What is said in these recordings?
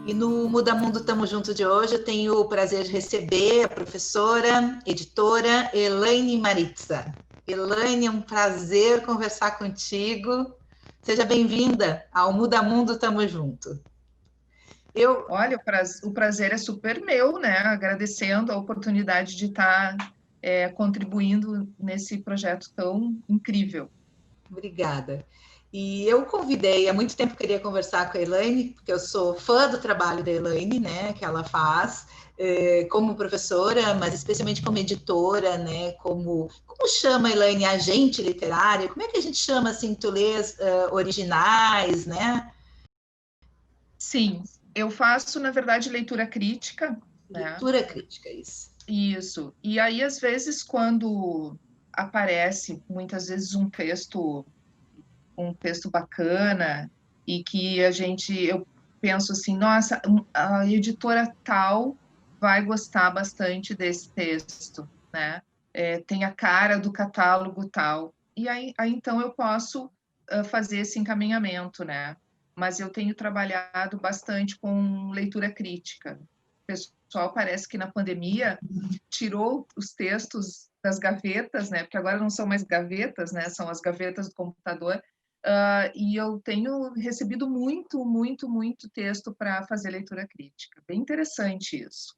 E no Muda Mundo Tamo Junto de hoje eu tenho o prazer de receber a professora, editora Elaine Maritza. Elaine, é um prazer conversar contigo. Seja bem-vinda ao Muda Mundo Tamo Junto. Olha, o prazer é super meu, né? Agradecendo a oportunidade de estar contribuindo nesse projeto tão incrível. Obrigada. E eu convidei, há muito tempo queria conversar com a Elaine, porque eu sou fã do trabalho da Elaine, né, que ela faz, como professora, mas especialmente como editora, né, como chama, Elaine, agente literário? Como é que a gente chama, assim, tu lês originais, né? Sim, eu faço, na verdade, leitura crítica. Leitura crítica, isso. Isso. E aí, às vezes, quando aparece, muitas vezes, um texto bacana e que eu penso assim, nossa, a editora tal vai gostar bastante desse texto, né? Tem a cara do catálogo tal. E aí então eu posso fazer esse encaminhamento, né? Mas eu tenho trabalhado bastante com leitura crítica. O pessoal parece que na pandemia tirou os textos das gavetas, né? Porque agora não são mais gavetas, né? São as gavetas do computador. E eu tenho recebido muito, muito, muito texto para fazer leitura crítica. Bem interessante isso.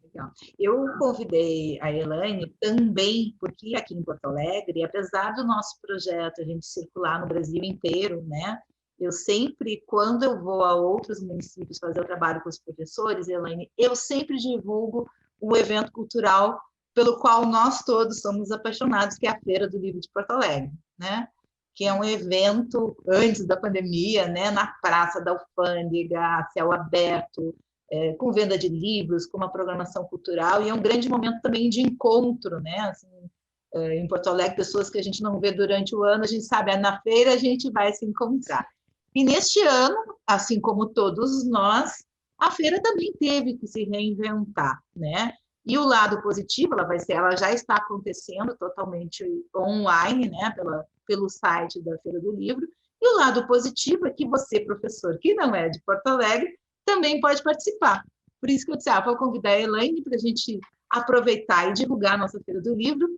Legal. Eu convidei a Elaine também, porque aqui em Porto Alegre, apesar do nosso projeto a gente circular no Brasil inteiro, né? Eu sempre, quando eu vou a outros municípios fazer o trabalho com os professores, Elaine, eu sempre divulgo o evento cultural pelo qual nós todos somos apaixonados, que é a Feira do Livro de Porto Alegre, né? Que é um evento antes da pandemia, né? Na Praça da Alfândega, céu aberto, com venda de livros, com uma programação cultural, e é um grande momento também de encontro, né? Assim, em Porto Alegre, pessoas que a gente não vê durante o ano, a gente sabe, na feira a gente vai se encontrar. E neste ano, assim como todos nós, a feira também teve que se reinventar, né? E o lado positivo, ela já está acontecendo totalmente online, né? Pelo site da Feira do Livro. E o lado positivo é que você, professor, que não é de Porto Alegre, também pode participar. Por isso que eu disse, vou convidar a Elaine para a gente aproveitar e divulgar a nossa Feira do Livro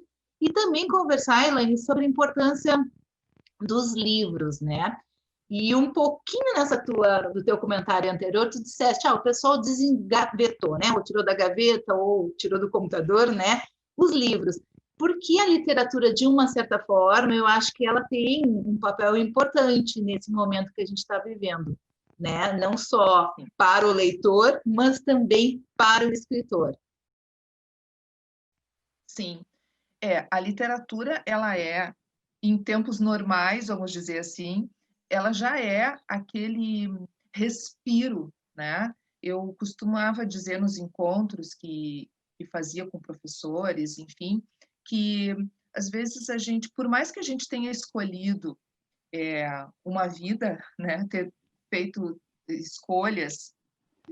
e também conversar, Elaine, sobre a importância dos livros, né? E um pouquinho do teu comentário anterior, tu disseste, o pessoal desengavetou, né? Ou tirou da gaveta, ou tirou do computador, né? Os livros. Porque a literatura, de uma certa forma, eu acho que ela tem um papel importante nesse momento que a gente está vivendo, né? Não só para o leitor, mas também para o escritor. Sim, a literatura, ela em tempos normais, vamos dizer assim, ela já é aquele respiro, né? Eu costumava dizer nos encontros que fazia com professores, enfim, que às vezes a gente, por mais que a gente tenha escolhido uma vida, né, ter feito escolhas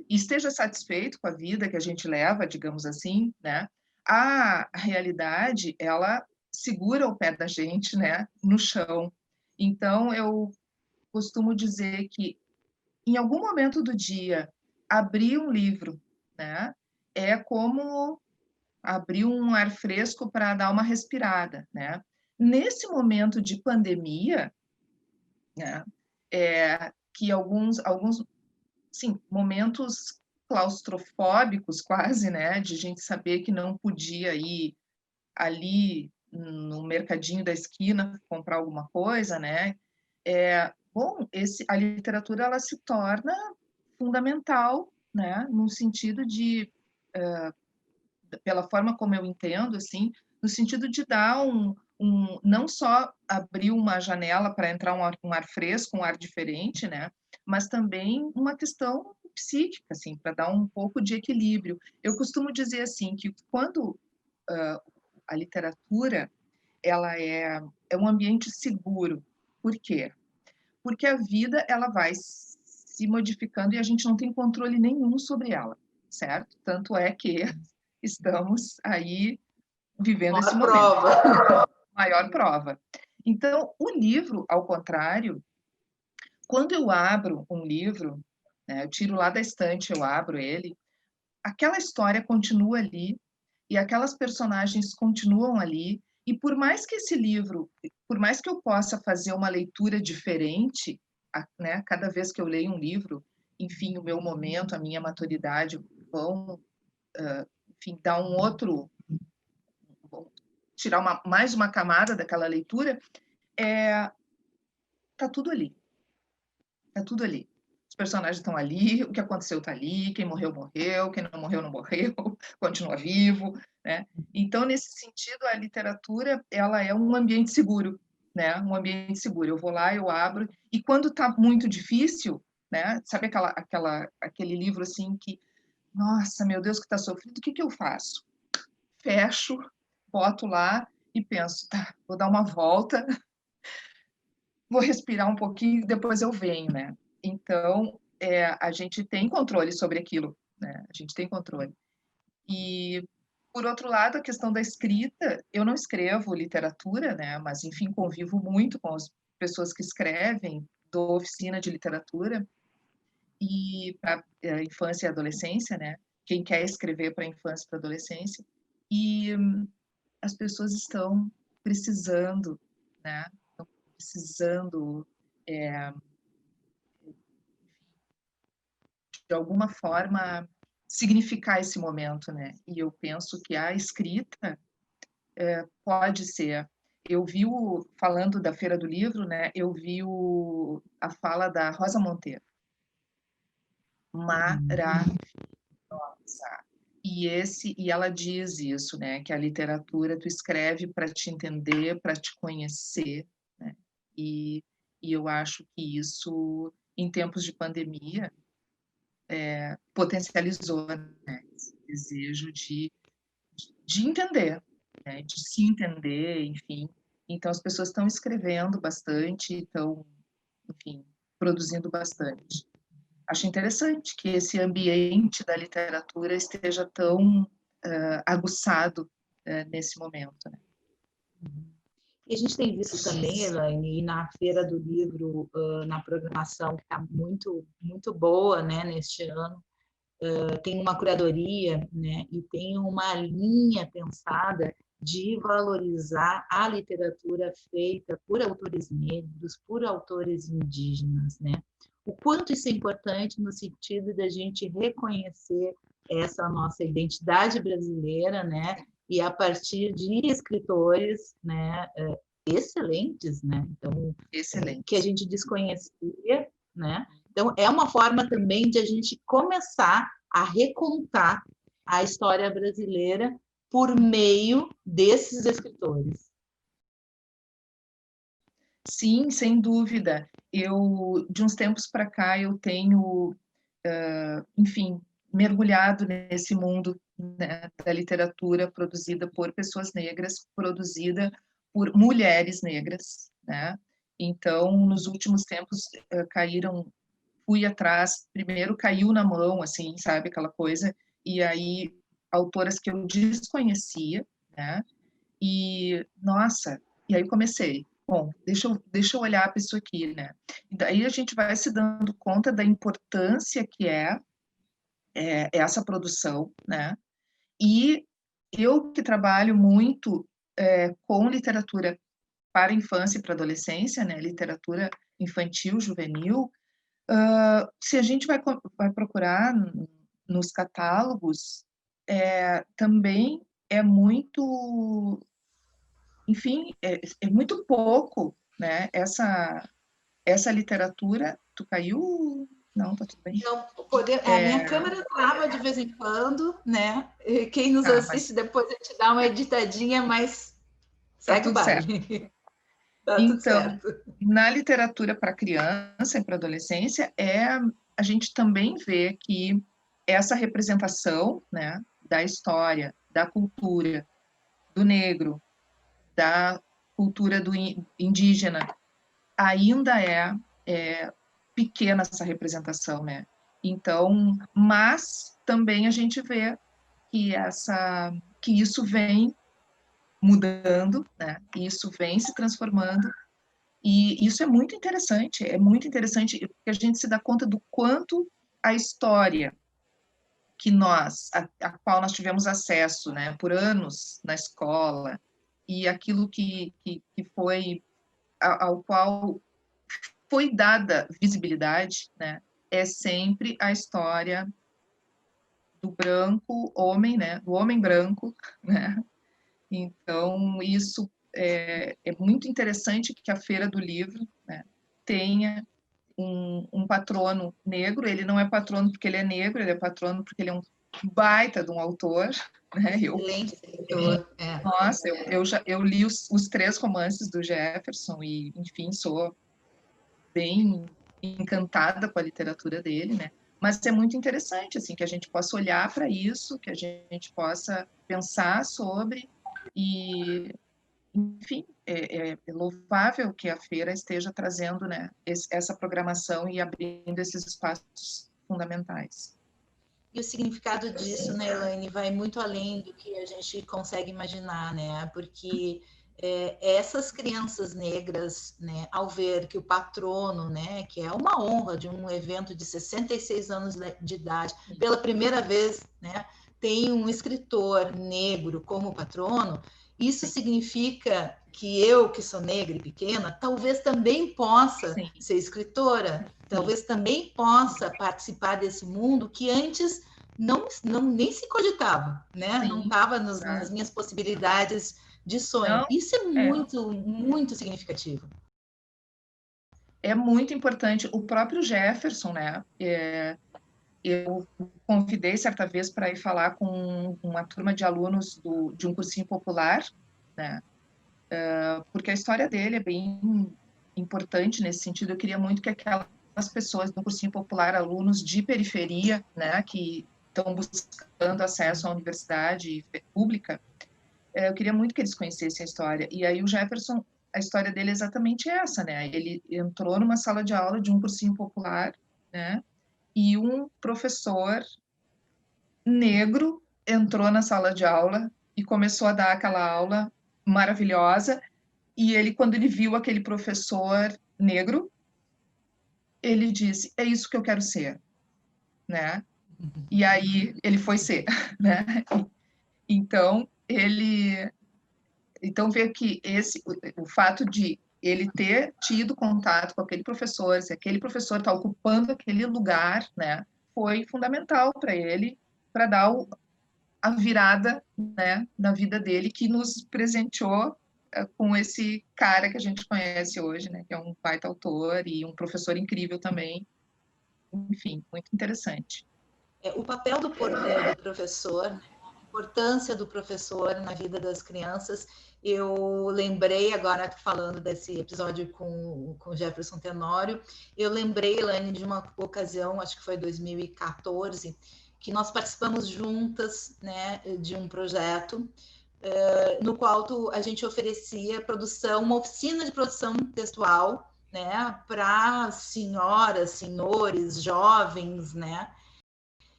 e esteja satisfeito com a vida que a gente leva, digamos assim, né? A realidade, ela segura o pé da gente, né, no chão. Então, eu costumo dizer que, em algum momento do dia, abrir um livro, né, é como abrir um ar fresco para dar uma respirada, né? Nesse momento de pandemia, né, que alguns sim, momentos claustrofóbicos quase, né, de gente saber que não podia ir ali no mercadinho da esquina comprar alguma coisa, né? Bom, a literatura ela se torna fundamental, né, no sentido de, pela forma como eu entendo, assim, no sentido de dar não só abrir uma janela para entrar um ar fresco, um ar diferente, né, mas também uma questão psíquica, assim, para dar um pouco de equilíbrio. Eu costumo dizer assim que quando a literatura ela é um ambiente seguro. Por quê? Porque a vida ela vai se modificando e a gente não tem controle nenhum sobre ela, certo? Tanto é que estamos aí vivendo esse momento. Prova. Maior prova. Então, o livro, ao contrário, quando eu abro um livro, né? Eu tiro lá da estante, eu abro ele, aquela história continua ali, e aquelas personagens continuam ali, e por mais que esse livro, por mais que eu possa fazer uma leitura diferente, né, cada vez que eu leio um livro, enfim, o meu momento, a minha maturidade vão, enfim, dar um outro, vão tirar mais uma camada daquela leitura, tá tudo ali. Tá tudo ali. Os personagens estão ali, o que aconteceu está ali, quem morreu, morreu, quem não morreu, não morreu, continua vivo, né? Então, nesse sentido, a literatura, ela é um ambiente seguro, né? Um ambiente seguro. Eu vou lá, eu abro, e quando está muito difícil, né? Sabe aquele livro assim que, nossa, meu Deus, que está sofrido, o que eu faço? Fecho, boto lá e penso, tá, vou dar uma volta, vou respirar um pouquinho, depois eu venho, né? Então, a gente tem controle sobre aquilo, né? A gente tem controle. E, por outro lado, a questão da escrita, eu não escrevo literatura, né? Mas, enfim, convivo muito com as pessoas que escrevem, dou oficina de literatura, e para infância e adolescência, né? Quem quer escrever para infância e para adolescência. E as pessoas estão precisando, né? Estão precisando de alguma forma significar esse momento, né? E eu penso que a escrita pode ser. Eu vi falando da Feira do Livro, né? Eu vi a fala da Rosa Monteiro. Maravilhosa. E ela diz isso, né? Que a literatura tu escreve para te entender, para te conhecer, né? E eu acho que isso, em tempos de pandemia, potencializou, né, esse desejo de entender, né, de se entender, enfim. Então, as pessoas estão escrevendo bastante, estão, enfim, produzindo bastante. Acho interessante que esse ambiente da literatura esteja tão aguçado nesse momento, né? E a gente tem visto também, Elaine, na Feira do Livro, na programação que está muito, muito boa, né, neste ano, tem uma curadoria, né, e tem uma linha pensada de valorizar a literatura feita por autores negros, por autores indígenas, né? O quanto isso é importante no sentido da gente reconhecer essa nossa identidade brasileira, né? E a partir de escritores, né, excelentes, né? Então, Excelente. Que a gente desconhecia, né? Então, é uma forma também de a gente começar a recontar a história brasileira por meio desses escritores. Sim, sem dúvida. De uns tempos para cá, eu tenho, enfim, mergulhado nesse mundo, né, da literatura produzida por pessoas negras, produzida por mulheres negras, né? Então, nos últimos tempos, fui atrás, primeiro caiu na mão, assim, sabe, aquela coisa, e aí autoras que eu desconhecia, né? E, nossa, e aí comecei. Bom, deixa eu olhar para isso aqui, né? E daí a gente vai se dando conta da importância que é essa produção, né? E eu que trabalho muito com literatura para infância e para adolescência, né? Literatura infantil, juvenil, se a gente vai procurar nos catálogos, também é muito, enfim, é muito pouco, né? Essa literatura, tu caiu? Não, tá tudo bem. Então, a minha câmera trava de vez em quando, né? E quem nos assiste depois a gente dá uma editadinha, mas segue o baile. Tá tudo Então, certo. na literatura para criança e para adolescência, a gente também vê que essa representação, né, da história, da cultura, do negro, da cultura do indígena, ainda é pequena essa representação, né? Então, mas também a gente vê que isso vem mudando, né? Isso vem se transformando, e isso é muito interessante, porque a gente se dá conta do quanto a história a qual nós tivemos acesso, né, por anos na escola, e aquilo que foi, ao qual foi dada visibilidade, né, é sempre a história do branco homem, né, do homem branco, né. Então, isso é muito interessante que a Feira do Livro, né, tenha um patrono negro. Ele não é patrono porque ele é negro, ele é patrono porque ele é um baita de um autor, né? Excelente escritor. Nossa, eu li os 3 romances do Jefferson e, enfim, sou bem encantada com a literatura dele, né? Mas é muito interessante, assim, que a gente possa olhar para isso, que a gente possa pensar sobre e, enfim, é louvável que a feira esteja trazendo, né, essa programação e abrindo esses espaços fundamentais. E o significado disso, né, Elaine, vai muito além do que a gente consegue imaginar, né? Porque essas crianças negras, né, ao ver que o patrono, né, que é uma honra de um evento de 66 anos de idade, pela primeira vez, né, tem um escritor negro como patrono, isso significa que eu, que sou negra e pequena, talvez também possa ser escritora, talvez também possa participar desse mundo que antes não nem se cogitava, né? Não estava nas minhas possibilidades de sonho. Não, isso é muito, muito significativo. É muito importante. O próprio Jefferson, né? Eu convidei certa vez para ir falar com uma turma de alunos de um cursinho popular, né? Porque a história dele é bem importante nesse sentido. Eu queria muito que aquelas pessoas do cursinho popular, alunos de periferia, né, que estão buscando acesso à universidade pública, eu queria muito que eles conhecessem a história. E aí o Jefferson, a história dele é exatamente essa, né? Ele entrou numa sala de aula de um cursinho popular, né? E um professor negro entrou na sala de aula e começou a dar aquela aula maravilhosa. E ele, quando ele viu aquele professor negro, ele disse: é isso que eu quero ser, né? E aí ele foi ser, né? Então vê que o fato de ele ter tido contato com aquele professor, se aquele professor está ocupando aquele lugar, né, foi fundamental para ele, para dar a virada, né, na vida dele, que nos presenteou com esse cara que a gente conhece hoje, né, que é um baita autor e um professor incrível também. Enfim, muito interessante. O papel do professor, a importância do professor na vida das crianças. Eu lembrei, agora falando desse episódio com Jefferson Tenório, eu lembrei, Elaine, de uma ocasião, acho que foi 2014, que nós participamos juntas, né, de um projeto no qual a gente oferecia uma oficina de produção textual, né, para senhoras, senhores, jovens, né.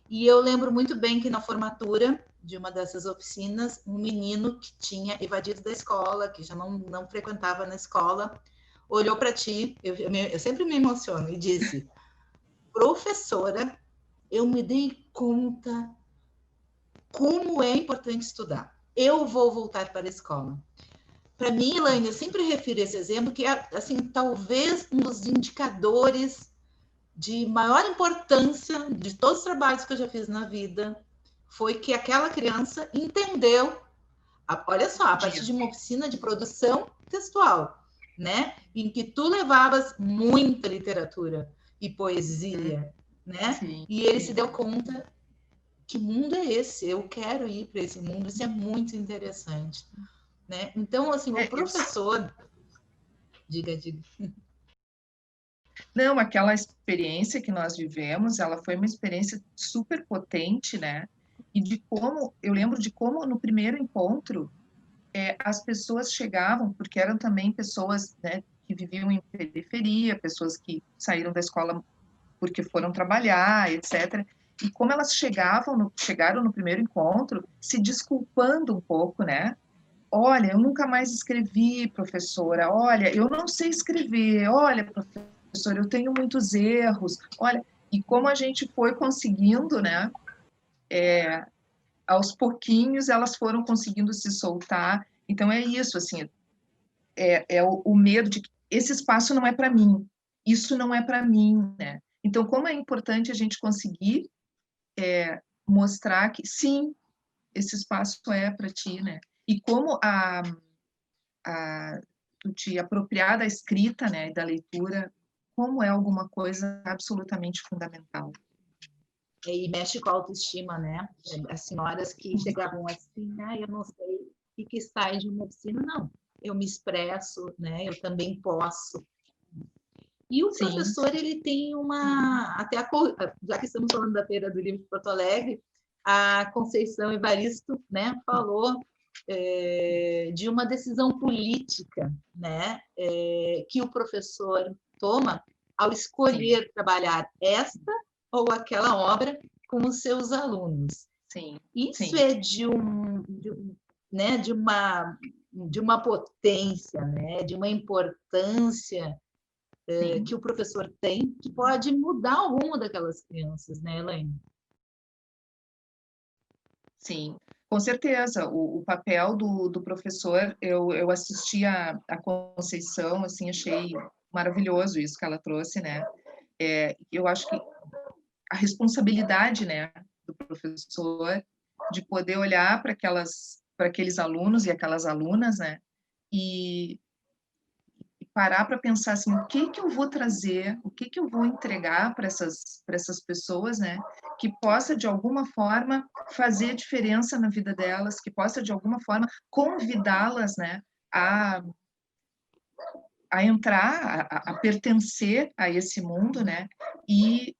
E eu lembro muito bem que na formatura de uma dessas oficinas, um menino que tinha evadido da escola, que já não frequentava na escola, olhou para ti, eu sempre me emociono, e disse: professora, eu me dei conta como é importante estudar. Eu vou voltar para a escola. Para mim, Elaine, eu sempre refiro esse exemplo que é, assim, talvez um dos indicadores de maior importância de todos os trabalhos que eu já fiz na vida foi que aquela criança entendeu, olha só, a partir de uma oficina de produção textual, né, em que tu levavas muita literatura e poesia, né, sim, e ele se deu conta que mundo é esse? Eu quero ir para esse mundo, isso é muito interessante, né? Então, assim, o professor... Diga. Não, aquela experiência que nós vivemos, ela foi uma experiência super potente, né? E eu lembro de como no primeiro encontro as pessoas chegavam, porque eram também pessoas, né, que viviam em periferia, pessoas que saíram da escola porque foram trabalhar, etc. E como elas chegaram no primeiro encontro, se desculpando um pouco, né? Olha, eu nunca mais escrevi, professora. Olha, eu não sei escrever. Olha, professora, eu tenho muitos erros. Olha, E como a gente foi conseguindo, né? Aos pouquinhos elas foram conseguindo se soltar. Então é isso, assim, é o medo de que esse espaço não é para mim, isso não é para mim, né? Então, como é importante a gente conseguir mostrar que sim, esse espaço é para ti, né? E como tu te apropriar da escrita, né, e da leitura, como é alguma coisa absolutamente fundamental. E mexe com a autoestima, né? As senhoras que chegavam assim, eu não sei o que sai de uma oficina, não. Eu me expresso, né? Eu também posso. E o Sim. professor, ele tem já que estamos falando da Feira do Livro de Porto Alegre, a Conceição Evaristo, né, falou de uma decisão política, né, que o professor toma ao escolher Sim. Trabalhar esta ou aquela obra com os seus alunos. Sim. Isso Sim. é né, de uma potência, né, de uma importância que o professor tem, que pode mudar o rumo daquelas crianças, né, Elaine? Sim, com certeza. O papel do professor, eu assisti a Conceição, assim, achei maravilhoso isso que ela trouxe, né? Eu acho que a responsabilidade, né, do professor de poder olhar para aqueles alunos e aquelas alunas, né, e parar para pensar assim, o que que eu vou trazer, o que que eu vou entregar para essas pessoas, né, que possa de alguma forma fazer diferença na vida delas, que possa de alguma forma convidá-las, né, a entrar, a pertencer a esse mundo, né, e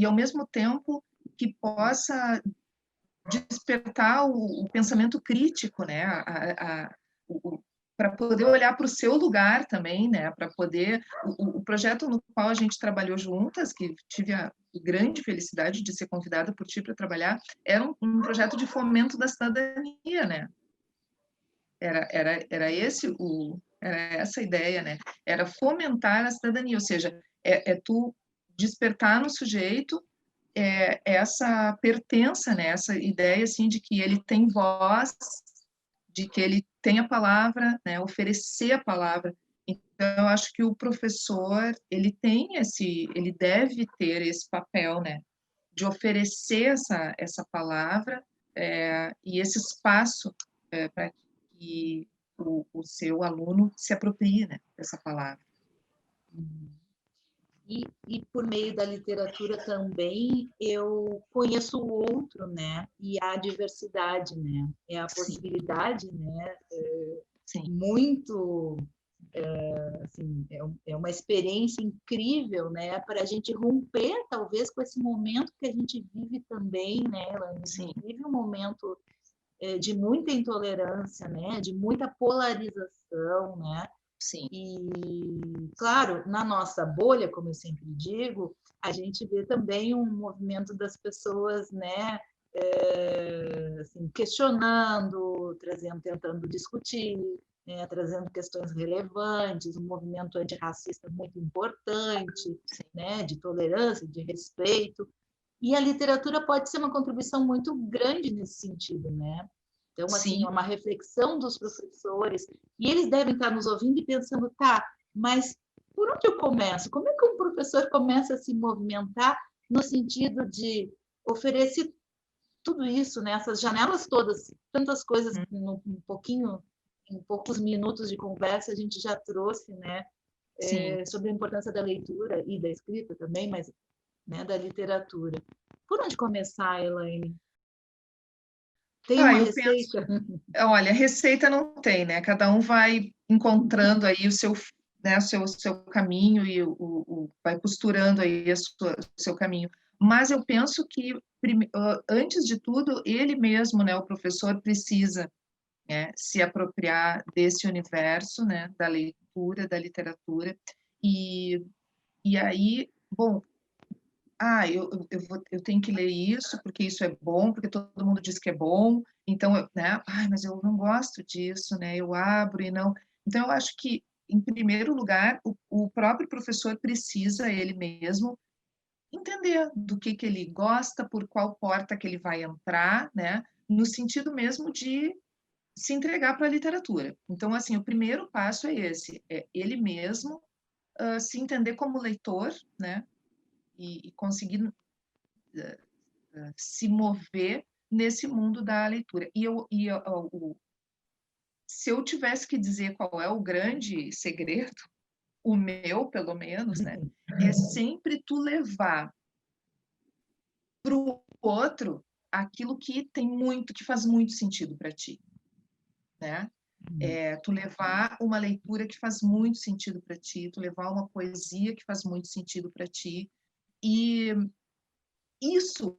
ao mesmo tempo que possa despertar o pensamento crítico, né, para poder olhar para o seu lugar também, né, para poder o projeto no qual a gente trabalhou juntas, que tive a grande felicidade de ser convidada por ti para trabalhar, era um projeto de fomento da cidadania, né? Era essa a ideia, né? Era fomentar a cidadania, ou seja, tu despertar no sujeito essa pertença, né? Essa ideia assim de que ele tem voz, de que ele tem a palavra, né? Oferecer a palavra. Então, eu acho que o professor ele deve ter esse papel, né? De oferecer essa palavra e esse espaço para que o seu aluno se aproprie, né, dessa palavra. E por meio da literatura também eu conheço o outro, né? E a diversidade, né? É a Sim. possibilidade, né? Sim. Muito, assim, é uma experiência incrível, né? Para a gente romper, talvez, com esse momento que a gente vive também, né? A gente vive um momento de muita intolerância, né? De muita polarização, né? Sim. E, claro, na nossa bolha, como eu sempre digo, a gente vê também um movimento das pessoas, né, assim, questionando, tentando discutir, né, trazendo questões relevantes, um movimento antirracista muito importante, né, de tolerância, de respeito. E a literatura pode ser uma contribuição muito grande nesse sentido, né? Então, assim, é Sim. uma reflexão dos professores, e eles devem estar nos ouvindo e pensando, tá, mas por onde eu começo? Como é que um professor começa a se movimentar no sentido de oferecer tudo isso, né? Essas janelas todas, tantas coisas, em poucos minutos de conversa a gente já trouxe, né? Sobre a importância da leitura e da escrita também, mas né, da literatura. Por onde começar, Elaine? Tem uma Eu penso, receita? olha, receita não tem, né? Cada um vai encontrando aí o seu, né, seu caminho e vai costurando aí o seu caminho. Mas eu penso que, antes de tudo, ele mesmo, né, o professor, precisa, né, se apropriar desse universo, né, da leitura, da literatura, e aí, bom, eu tenho que ler isso, porque isso é bom, porque todo mundo diz que é bom, então, né, mas eu não gosto disso, né, eu abro e não. Então, eu acho que, em primeiro lugar, o próprio professor precisa, ele mesmo, entender do que ele gosta, por qual porta que ele vai entrar, né? No sentido mesmo de se entregar para a literatura. Então, assim, o primeiro passo é esse, é ele mesmo se entender como leitor, né? E conseguir se mover nesse mundo da leitura. Se eu tivesse que dizer qual é o grande segredo, o meu, pelo menos, né? É sempre tu levar para o outro aquilo que faz muito sentido para ti, né? Tu levar uma leitura que faz muito sentido para ti, tu levar uma poesia que faz muito sentido para ti, e isso,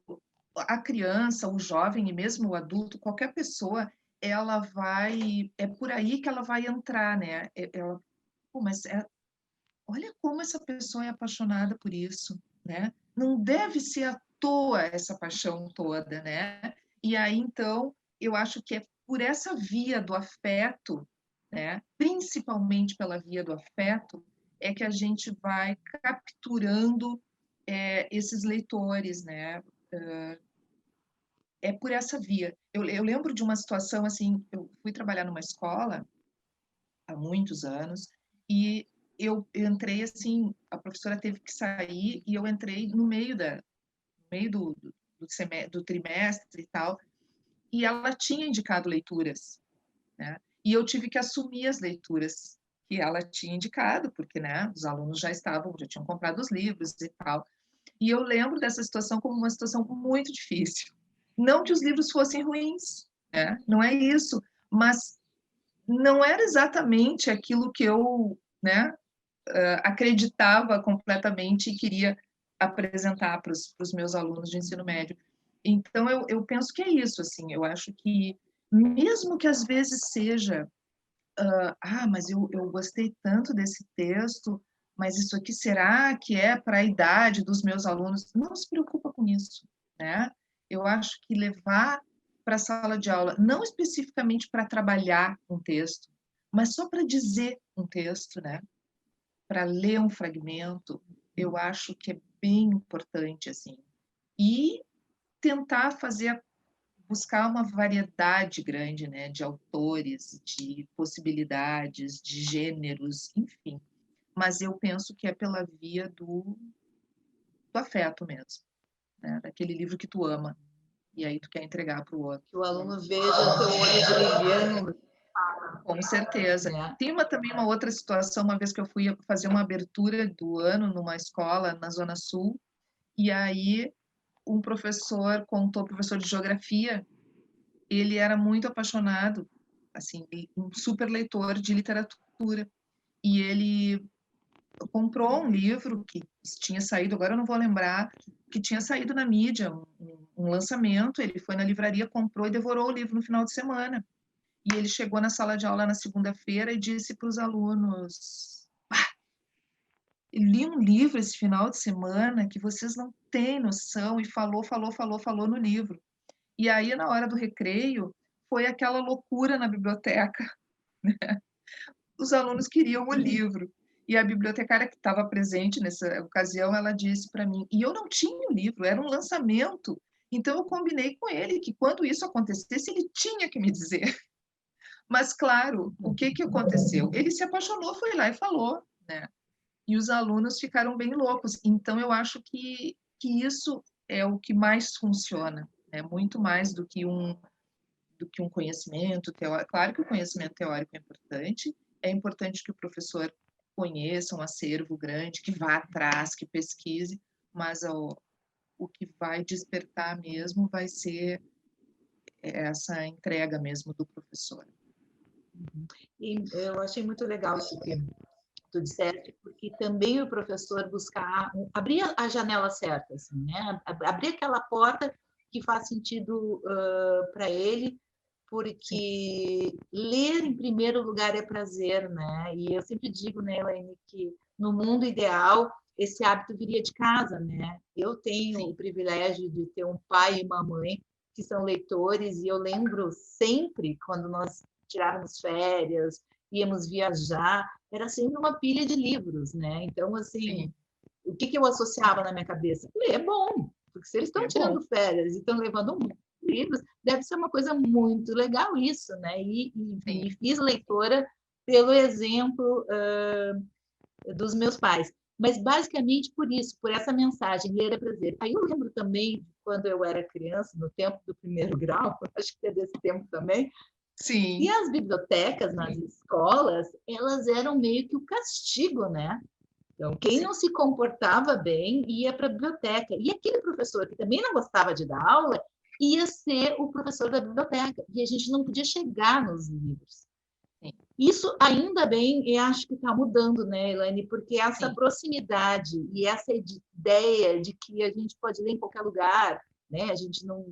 a criança, o jovem e mesmo o adulto, qualquer pessoa, é por aí que ela vai entrar, né? Ela, pô, olha como essa pessoa é apaixonada por isso, né? Não deve ser à toa essa paixão toda, né? E aí, então, eu acho que é por essa via do afeto, né? Principalmente pela via do afeto, é que a gente vai capturando esses leitores, né? É por essa via. Eu lembro de uma situação assim, eu fui trabalhar numa escola há muitos anos e eu entrei assim, a professora teve que sair e eu entrei no meio do trimestre e tal, e ela tinha indicado leituras, né? E eu tive que assumir as leituras que ela tinha indicado, porque, né, os alunos já tinham comprado os livros e tal. E eu lembro dessa situação como uma situação muito difícil. Não que os livros fossem ruins, né? Não é isso, mas não era exatamente aquilo que eu, né, acreditava completamente e queria apresentar para os meus alunos de ensino médio. Então, eu penso que é isso, assim, eu acho que, mesmo que às vezes seja, mas eu gostei tanto desse texto, mas isso aqui será que é para a idade dos meus alunos? Não se preocupa com isso, né? Eu acho que levar para a sala de aula, não especificamente para trabalhar um texto, mas só para dizer um texto, né? Para ler um fragmento, eu acho que é bem importante, assim. E tentar buscar uma variedade grande, né, de autores, de possibilidades, de gêneros, enfim. Mas eu penso que é pela via do afeto mesmo, né, daquele livro que tu ama, e aí tu quer entregar para o outro. Que o aluno veja o teu olho brilhando. Com certeza. Né? Tem também uma outra situação, uma vez que eu fui fazer uma abertura do ano numa escola na Zona Sul, e aí um professor de geografia, ele era muito apaixonado, assim, um super leitor de literatura, e ele comprou um livro que tinha saído, agora eu não vou lembrar, que tinha saído na mídia, um lançamento, ele foi na livraria, comprou e devorou o livro no final de semana. E ele chegou na sala de aula na segunda-feira e disse para os alunos: eu li um livro esse final de semana que vocês não têm noção, e falou no livro. E aí, na hora do recreio, foi aquela loucura na biblioteca. Os alunos queriam o livro. E a bibliotecária que estava presente nessa ocasião, ela disse para mim, e eu não tinha o livro, era um lançamento. Então, eu combinei com ele que quando isso acontecesse, ele tinha que me dizer. Mas, claro, o que aconteceu? Ele se apaixonou, foi lá e falou, né? E os alunos ficaram bem loucos. Então, eu acho que isso é o que mais funciona, né? Muito mais do que um conhecimento teórico. Claro que o conhecimento teórico é importante que o professor conheça um acervo grande, que vá atrás, que pesquise, mas o que vai despertar mesmo vai ser essa entrega mesmo do professor. E eu achei muito legal isso que tu disseste, porque também o professor buscar abrir a janela certa, assim, né? Abrir aquela porta que faz sentido para ele, porque ler em primeiro lugar é prazer, né? E eu sempre digo, né, Elaine, que no mundo ideal esse hábito viria de casa, né? Eu tenho o privilégio de ter um pai e uma mãe que são leitores e eu lembro sempre quando nós tirávamos férias, íamos viajar, era sempre uma pilha de livros, né? Então, assim, o que eu associava na minha cabeça? Ler é bom, porque se eles estão tirando férias e estão levando livros, deve ser uma coisa muito legal isso, né? E me fiz leitora pelo exemplo dos meus pais. Mas basicamente por isso, por essa mensagem, ler é prazer. Aí eu lembro também, quando eu era criança, no tempo do primeiro grau, acho que é desse tempo também, Sim. e as bibliotecas nas escolas, elas eram meio que o castigo, né? Então, quem não se comportava bem ia para a biblioteca. E aquele professor que também não gostava de dar aula ia ser o professor da biblioteca. E a gente não podia chegar nos livros. Isso, ainda bem, eu acho que está mudando, né, Elaine? Porque essa proximidade e essa ideia de que a gente pode ler em qualquer lugar, né? A gente não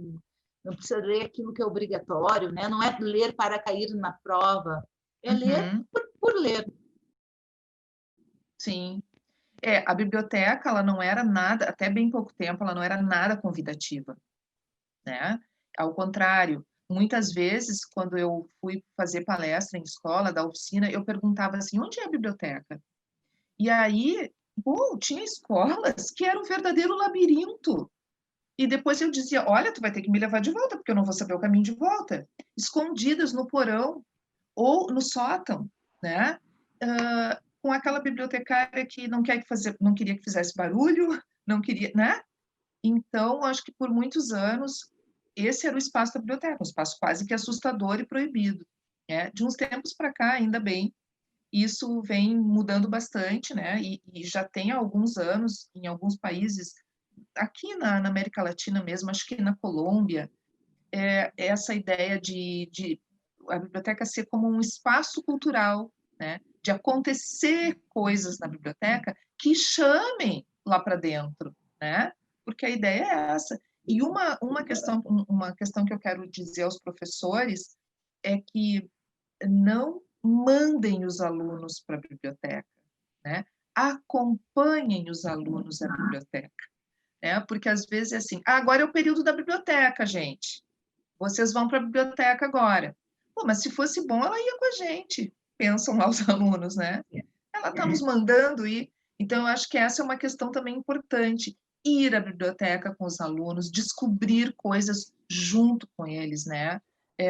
precisa ler aquilo que é obrigatório, né? Não é ler para cair na prova, é ler por ler. Sim. A biblioteca, ela não era nada, até bem pouco tempo, ela não era nada convidativa, né? Ao contrário, muitas vezes, quando eu fui fazer palestra em escola, da oficina, eu perguntava assim, onde é a biblioteca? E aí, tinha escolas que eram um verdadeiro labirinto. E depois eu dizia, olha, tu vai ter que me levar de volta, porque eu não vou saber o caminho de volta. Escondidas no porão ou no sótão, né? Com aquela bibliotecária que não queria que fizesse barulho, não queria, né? Então, acho que por muitos anos esse era o espaço da biblioteca, um espaço quase que assustador e proibido, né? De uns tempos para cá, ainda bem, isso vem mudando bastante, né? E já tem alguns anos em alguns países, aqui na América Latina mesmo, acho que na Colômbia, essa ideia de a biblioteca ser como um espaço cultural, né? De acontecer coisas na biblioteca que chamem lá para dentro, né? Porque a ideia é essa. E uma questão que eu quero dizer aos professores é que não mandem os alunos para a biblioteca, né? Acompanhem os alunos à biblioteca, né? Porque às vezes é assim, agora é o período da biblioteca, gente. Vocês vão para a biblioteca agora. Pô, mas se fosse bom, ela ia com a gente, pensam lá os alunos, né? Ela está nos mandando ir. Então, eu acho que essa é uma questão também importante. Ir à biblioteca com os alunos, descobrir coisas junto com eles, né?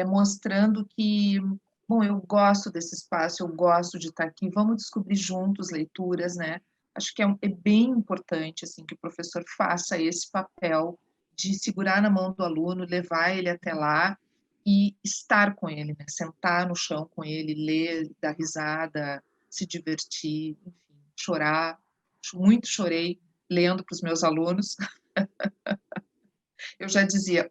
Mostrando que, bom, eu gosto desse espaço, eu gosto de estar aqui, vamos descobrir juntos leituras, né? Acho que é bem importante, assim, que o professor faça esse papel de segurar na mão do aluno, levar ele até lá e estar com ele, né? Sentar no chão com ele, ler, dar risada, se divertir, enfim, chorar. Muito chorei lendo para os meus alunos. Eu já dizia,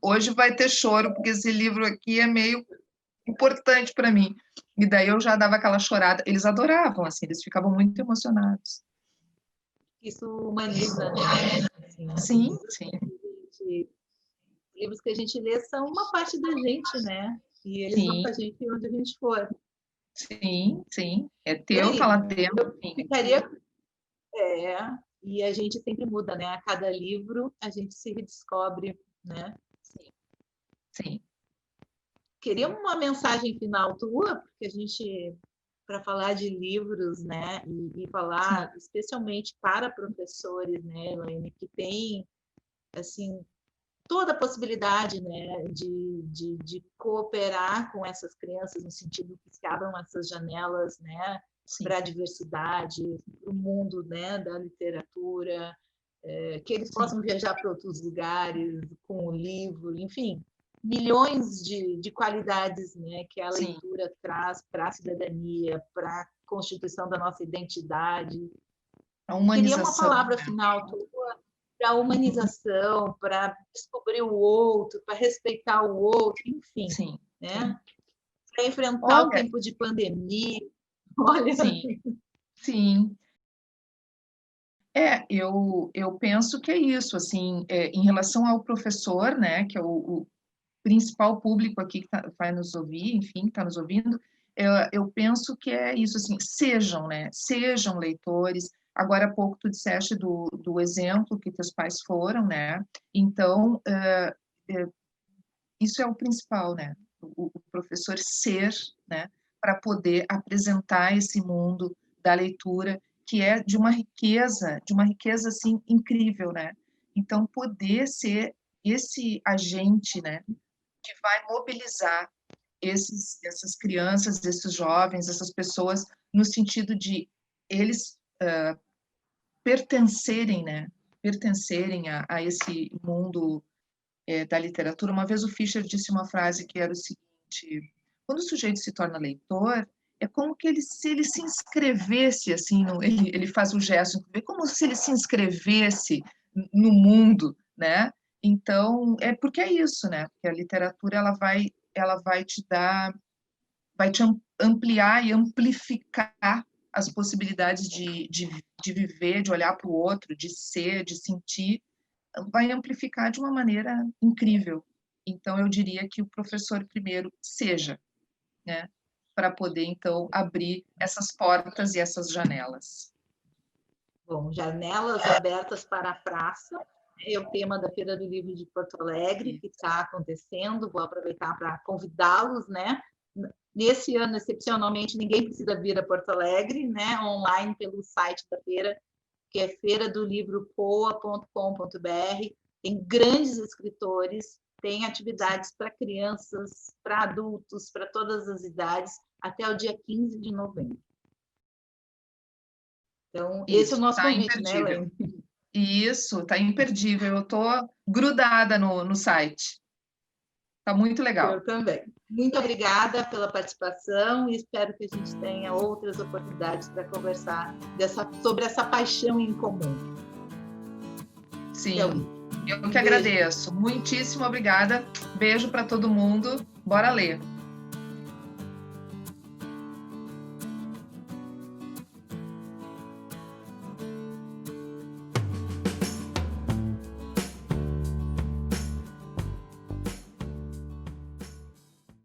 hoje vai ter choro, porque esse livro aqui é meio importante para mim. E daí eu já dava aquela chorada. Eles adoravam, assim, eles ficavam muito emocionados. Isso humaniza, né? Assim, sim, sim. Livros que a gente lê são uma parte da gente, né? E eles vão com a gente onde a gente for. Sim, sim. É teu, tá lá dentro. Eu ficaria... e a gente sempre muda, né? A cada livro a gente se redescobre, né? Sim. Sim. Queria uma mensagem final tua, porque a gente, para falar de livros, né? E falar Sim. especialmente para professores, né, Elaine, que tem, assim, toda a possibilidade, né, de cooperar com essas crianças, no sentido que se abram essas janelas, né, para a diversidade, para o mundo, né, da literatura, que eles possam viajar para outros lugares com o livro, enfim, milhões de qualidades, né, que a leitura traz para a cidadania, para a constituição da nossa identidade. A humanização. Queria uma palavra final tua para a humanização, para descobrir o outro, para respeitar o outro, enfim, Sim, né? Para enfrentar o tempo de pandemia. Olha. Sim, sim. Eu penso que é isso, assim, em relação ao professor, né, que é o principal público aqui que vai nos ouvir, enfim, que está nos ouvindo, eu penso que é isso, assim, sejam, né, sejam leitores. Agora há pouco tu disseste do exemplo que teus pais foram, né, então, isso é o principal, né, o professor ser, né, para poder apresentar esse mundo da leitura, que é de uma riqueza assim incrível, né? Então poder ser esse agente, né, que vai mobilizar essas crianças, esses jovens, essas pessoas no sentido de eles pertencerem, né? Pertencerem a esse mundo da literatura. Uma vez o Fischer disse uma frase que era o seguinte: quando o sujeito se torna leitor, é como que se ele se inscrevesse, assim, ele faz o gesto, é como se ele se inscrevesse no mundo, né? Então, porque é isso, né? Porque a literatura, ela vai te dar, vai te ampliar e amplificar as possibilidades de viver, de olhar para o outro, de ser, de sentir, vai amplificar de uma maneira incrível. Então, eu diria que o professor primeiro seja, né, para poder, então, abrir essas portas e essas janelas. Bom, janelas abertas para a praça é o tema da Feira do Livro de Porto Alegre, que está acontecendo. Vou aproveitar para convidá-los, né? Nesse ano, excepcionalmente, ninguém precisa vir a Porto Alegre, né? Online pelo site da feira, que é feiradolivropoa.com.br. Tem grandes escritores, tem atividades para crianças, para adultos, para todas as idades, até o dia 15 de novembro. Então, esse é o nosso convite, né, Elaine? Isso, está imperdível. Eu estou grudada no site. Está muito legal. Eu também. Muito obrigada pela participação e espero que a gente tenha outras oportunidades para conversar sobre essa paixão em comum. Sim, eu que agradeço. Muitíssimo obrigada. Beijo para todo mundo. Bora ler.